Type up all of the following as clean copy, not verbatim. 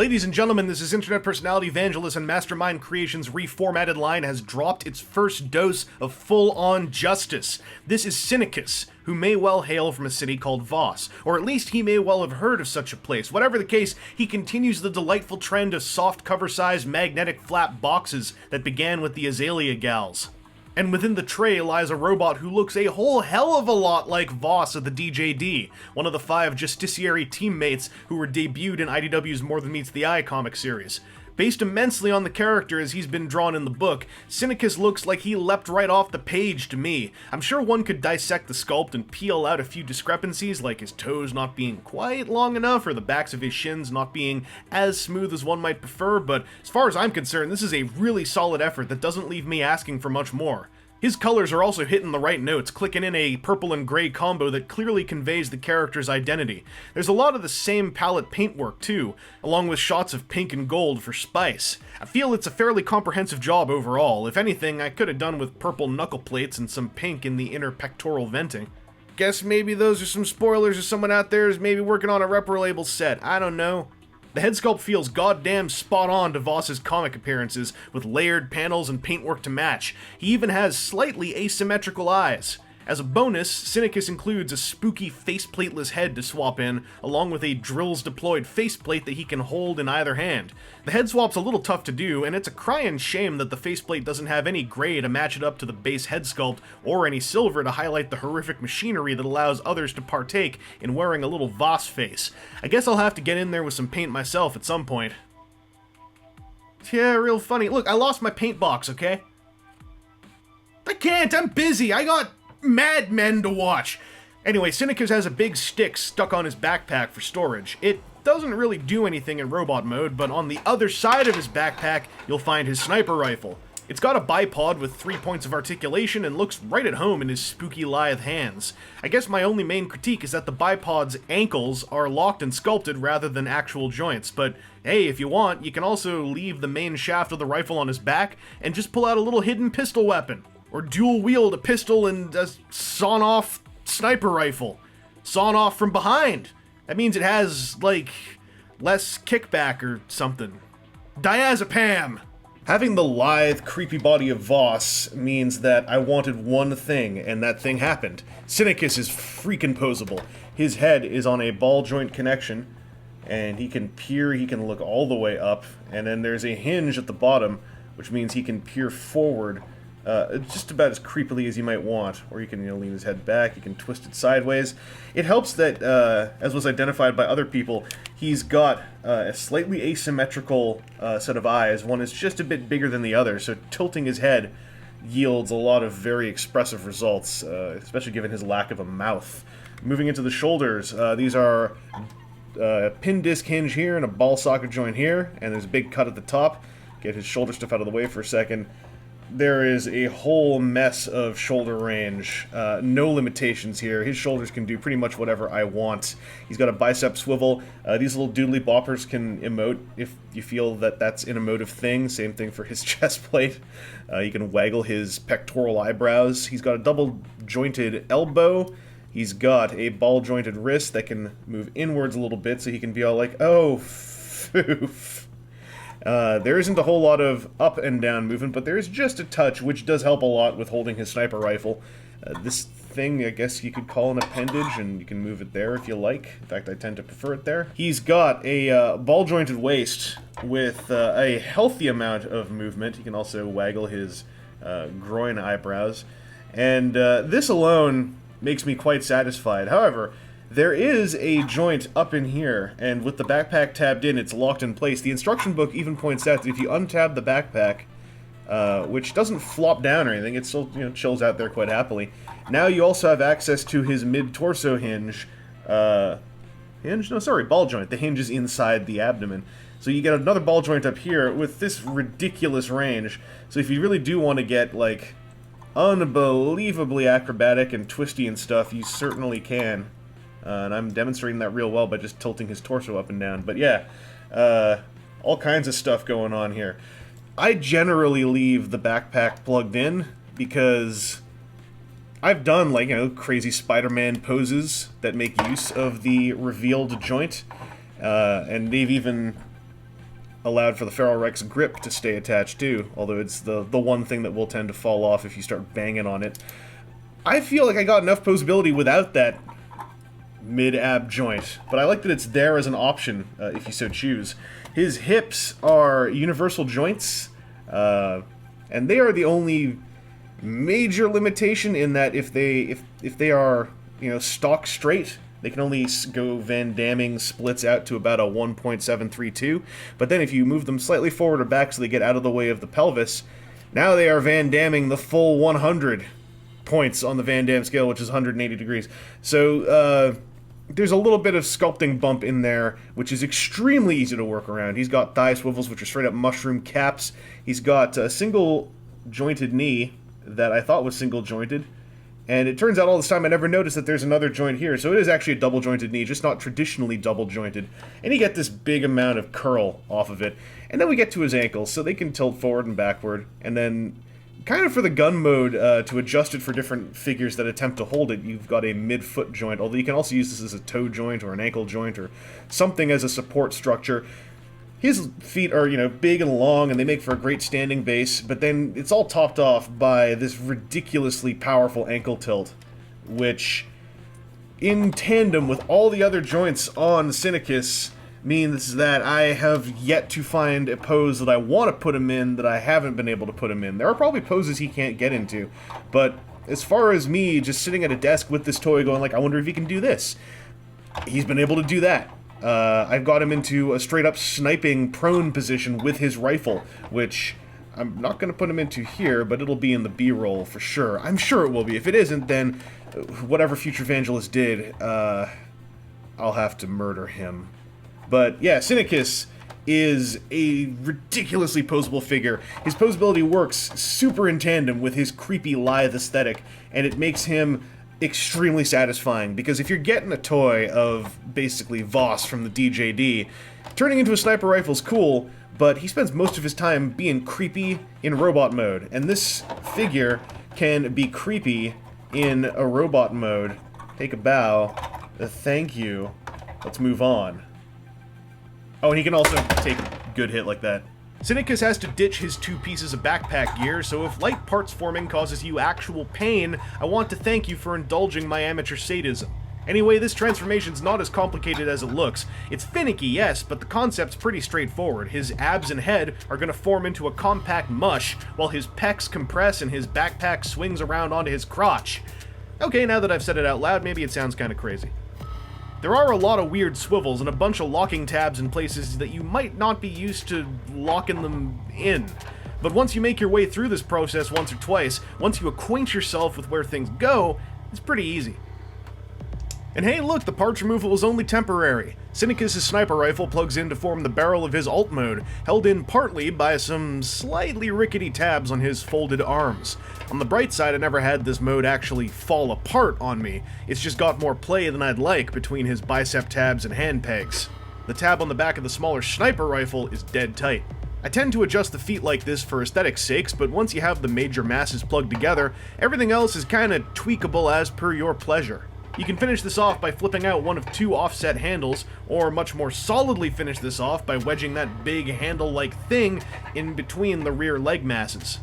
Ladies and gentlemen, this is internet personality Vangelus, and Mastermind Creations' reformatted line has dropped its first dose of full-on justice. This is Cynicus, who may well hail from a city called Voss, or at least he may well have heard of such a place. Whatever the case, he continues the delightful trend of soft cover-sized magnetic flap boxes that began with the Azalea Gals. And within the tray lies a robot who looks a whole hell of a lot like Voss of the DJD, one of the 5 justiciary teammates who were debuted in IDW's More Than Meets the Eye comic series. Based immensely on the character as he's been drawn in the book, Cynicus looks like he leapt right off the page to me. I'm sure one could dissect the sculpt and peel out a few discrepancies, like his toes not being quite long enough or the backs of his shins not being as smooth as one might prefer, but as far as I'm concerned, this is a really solid effort that doesn't leave me asking for much more. His colors are also hitting the right notes, clicking in a purple and gray combo that clearly conveys the character's identity. There's a lot of the same palette paintwork too, along with shots of pink and gold for spice. I feel it's a fairly comprehensive job overall. If anything, I could have done with purple knuckle plates and some pink in the inner pectoral venting. Guess maybe those are some spoilers or someone out there is maybe working on a repro label set, I don't know. The head sculpt feels goddamn spot on to Voss's comic appearances, with layered panels and paintwork to match. He even has slightly asymmetrical eyes. As a bonus, Cynicus includes a spooky faceplateless head to swap in, along with a drills-deployed faceplate that he can hold in either hand. The head swap's a little tough to do, and it's a crying shame that the faceplate doesn't have any gray to match it up to the base head sculpt, or any silver to highlight the horrific machinery that allows others to partake in wearing a little Voss face. I guess I'll have to get in there with some paint myself at some point. Yeah, real funny. Look, I lost my paint box, okay? I can't, I'm busy, I got Mad Men to watch. Anyway, Cynicus has a big stick stuck on his backpack for storage. It doesn't really do anything in robot mode, but on the other side of his backpack, you'll find his sniper rifle. It's got a bipod with 3 points of articulation and looks right at home in his spooky lithe hands. I guess my only main critique is that the bipod's ankles are locked and sculpted rather than actual joints, but hey, if you want, you can also leave the main shaft of the rifle on his back and just pull out a little hidden pistol weapon. Or dual-wield a pistol and a sawn-off sniper rifle. Sawn off from behind. That means it has, like, less kickback or something. Diazepam! Having the lithe, creepy body of Voss means that I wanted one thing, and that thing happened. Cynicus is freaking posable. His head is on a ball joint connection, and he can peer, he can look all the way up, and then there's a hinge at the bottom, which means he can peer forward just about as creepily as you might want, or you can lean his head back, you can twist it sideways. It helps that, as was identified by other people, he's got a slightly asymmetrical set of eyes. One is just a bit bigger than the other, so tilting his head yields a lot of very expressive results, especially given his lack of a mouth. Moving into the shoulders, these are a pin disc hinge here and a ball socket joint here, and there's a big cut at the top. Get his shoulder stuff out of the way for a second. There is a whole mess of shoulder range. No limitations here. His shoulders can do pretty much whatever I want. He's got a bicep swivel. These little doodly boppers can emote if you feel that that's an emotive thing. Same thing for his chest plate. You can waggle his pectoral eyebrows. He's got a double-jointed elbow. He's got a ball-jointed wrist that can move inwards a little bit, so he can be all like, oh, foof. There isn't a whole lot of up and down movement, but there is just a touch, which does help a lot with holding his sniper rifle. This thing, I guess you could call an appendage, and you can move it there if you like. In fact, I tend to prefer it there. He's got a ball-jointed waist with a healthy amount of movement. He can also waggle his groin eyebrows. And this alone makes me quite satisfied. However, there is a joint up in here, and with the backpack tabbed in, it's locked in place. The instruction book even points out that if you untab the backpack, which doesn't flop down or anything, it still chills out there quite happily. Now you also have access to his mid-torso hinge. Ball joint. The hinge is inside the abdomen. So you get another ball joint up here with this ridiculous range. So if you really do want to get, like, unbelievably acrobatic and twisty and stuff, you certainly can. And I'm demonstrating that real well by just tilting his torso up and down. But yeah, all kinds of stuff going on here. I generally leave the backpack plugged in because I've done, like, crazy Spider-Man poses that make use of the revealed joint. And they've even allowed for the Feral Rex's grip to stay attached too, although it's the one thing that will tend to fall off if you start banging on it. I feel like I got enough posability without that mid-ab joint, but I like that it's there as an option if you so choose. His hips are universal joints, and they are the only major limitation in that if they are, stock straight, they can only go Van Damming splits out to about a 1.732, but then if you move them slightly forward or back so they get out of the way of the pelvis, now they are Van Damming the full 100 points on the Van Damme scale, which is 180 degrees. So, there's a little bit of sculpting bump in there, which is extremely easy to work around. He's got thigh swivels, which are straight up mushroom caps. He's got a single jointed knee that I thought was single jointed, and it turns out all this time I never noticed that there's another joint here, so it is actually a double jointed knee, just not traditionally double jointed. And you get this big amount of curl off of it. And then we get to his ankles, so they can tilt forward and backward, and then kind of for the gun mode, to adjust it for different figures that attempt to hold it, you've got a mid-foot joint, although you can also use this as a toe joint or an ankle joint or something as a support structure. His feet are, big and long, and they make for a great standing base, but then it's all topped off by this ridiculously powerful ankle tilt, which, in tandem with all the other joints on Cynicus, means that I have yet to find a pose that I want to put him in that I haven't been able to put him in. There are probably poses he can't get into, but as far as me just sitting at a desk with this toy going like, I wonder if he can do this, he's been able to do that. I've got him into a straight-up sniping prone position with his rifle, which I'm not going to put him into here, but it'll be in the B-roll for sure. I'm sure it will be. If it isn't, then whatever future Vangelus did, I'll have to murder him. But yeah, Cynicus is a ridiculously posable figure. His posability works super in tandem with his creepy lithe aesthetic, and it makes him extremely satisfying, because if you're getting a toy of basically Voss from the DJD, turning into a sniper rifle is cool, but he spends most of his time being creepy in robot mode, and this figure can be creepy in a robot mode. Take a bow. Thank you. Let's move on. Oh, and he can also take a good hit like that. Cynicus has to ditch his 2 pieces of backpack gear, so if light parts forming causes you actual pain, I want to thank you for indulging my amateur sadism. Anyway, this transformation's not as complicated as it looks. It's finicky, yes, but the concept's pretty straightforward. His abs and head are gonna form into a compact mush, while his pecs compress and his backpack swings around onto his crotch. Okay, now that I've said it out loud, maybe it sounds kinda crazy. There are a lot of weird swivels and a bunch of locking tabs in places that you might not be used to locking them in. But once you make your way through this process once or twice, once you acquaint yourself with where things go, it's pretty easy. And hey, look, the parts removal is only temporary. Cynicus' sniper rifle plugs in to form the barrel of his alt mode, held in partly by some slightly rickety tabs on his folded arms. On the bright side, I never had this mode actually fall apart on me. It's just got more play than I'd like between his bicep tabs and hand pegs. The tab on the back of the smaller sniper rifle is dead tight. I tend to adjust the feet like this for aesthetics sakes, but once you have the major masses plugged together, everything else is kinda tweakable as per your pleasure. You can finish this off by flipping out one of 2 offset handles, or much more solidly finish this off by wedging that big handle-like thing in between the rear leg masses.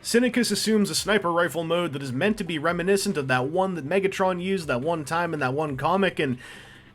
Cynicus assumes a sniper rifle mode that is meant to be reminiscent of that one that Megatron used that one time in that one comic, and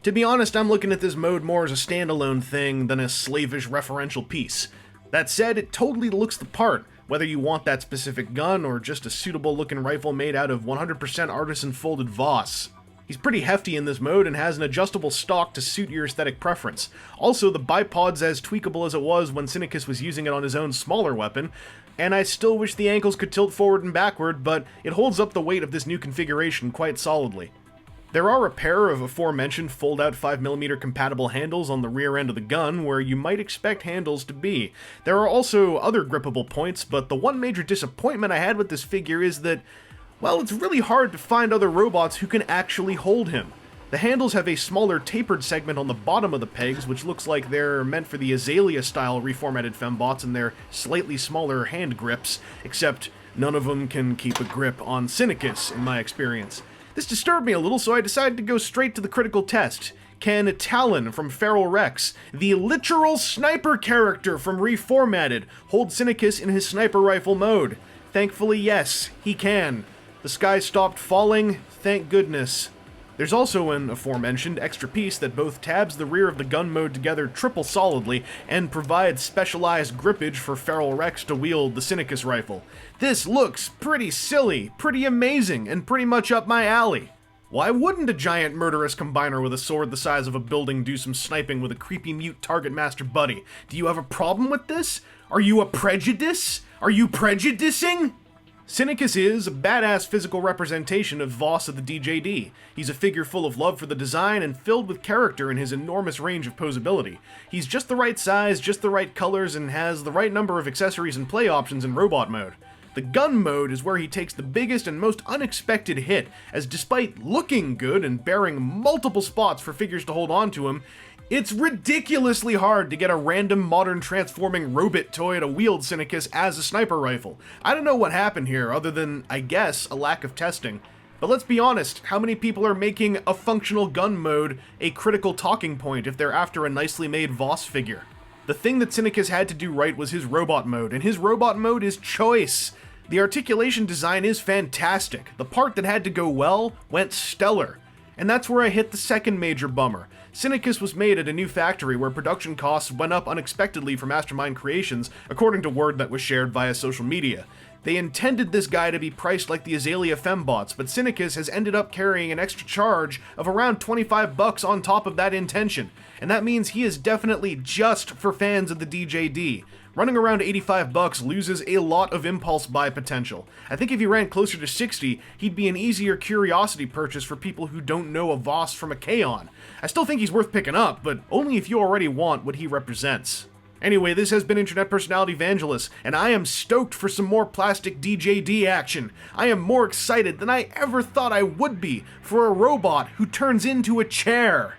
to be honest, I'm looking at this mode more as a standalone thing than a slavish referential piece. That said, it totally looks the part, whether you want that specific gun or just a suitable looking rifle made out of 100% artisan folded Voss. He's pretty hefty in this mode and has an adjustable stock to suit your aesthetic preference. Also, the bipod's as tweakable as it was when Cynicus was using it on his own smaller weapon, and I still wish the ankles could tilt forward and backward, but it holds up the weight of this new configuration quite solidly. There are a pair of aforementioned fold-out 5mm compatible handles on the rear end of the gun where you might expect handles to be. There are also other grippable points, but the one major disappointment I had with this figure is that, well, it's really hard to find other robots who can actually hold him. The handles have a smaller tapered segment on the bottom of the pegs, which looks like they're meant for the Azalea-style reformatted fembots and their slightly smaller hand grips, except none of them can keep a grip on Cynicus, in my experience. This disturbed me a little, so I decided to go straight to the critical test. Can Talon from Feral Rex, the literal sniper character from Reformatted, hold Cynicus in his sniper rifle mode? Thankfully, yes, he can. The sky stopped falling, thank goodness. There's also an aforementioned extra piece that both tabs the rear of the gun mode together triple solidly and provides specialized grippage for Feral Rex to wield the Cynicus rifle. This looks pretty silly, pretty amazing, and pretty much up my alley. Why wouldn't a giant murderous combiner with a sword the size of a building do some sniping with a creepy mute target master buddy? Do you have a problem with this? Are you a prejudice? Are you prejudicing? Cynicus is a badass physical representation of Voss of the DJD. He's a figure full of love for the design and filled with character in his enormous range of posability. He's just the right size, just the right colors, and has the right number of accessories and play options in robot mode. The gun mode is where he takes the biggest and most unexpected hit, as despite looking good and bearing multiple spots for figures to hold on to him, it's ridiculously hard to get a random modern transforming robot toy to wield Cynicus as a sniper rifle. I don't know what happened here, other than, I guess, a lack of testing. But let's be honest, how many people are making a functional gun mode a critical talking point if they're after a nicely made Voss figure? The thing that Cynicus had to do right was his robot mode, and his robot mode is choice. The articulation design is fantastic. The part that had to go well went stellar. And that's where I hit the second major bummer. Cynicus was made at a new factory where production costs went up unexpectedly for Mastermind Creations, according to word that was shared via social media. They intended this guy to be priced like the Azalea Fembots, but Cynicus has ended up carrying an extra charge of around $25 on top of that intention, and that means he is definitely just for fans of the DJD. Running around $85 loses a lot of impulse buy potential. I think if he ran closer to $60, he'd be an easier curiosity purchase for people who don't know a Voss from a Kaon. I still think he's worth picking up, but only if you already want what he represents. Anyway, this has been Internet Personality Vangelus, and I am stoked for some more plastic DJD action. I am more excited than I ever thought I would be for a robot who turns into a chair.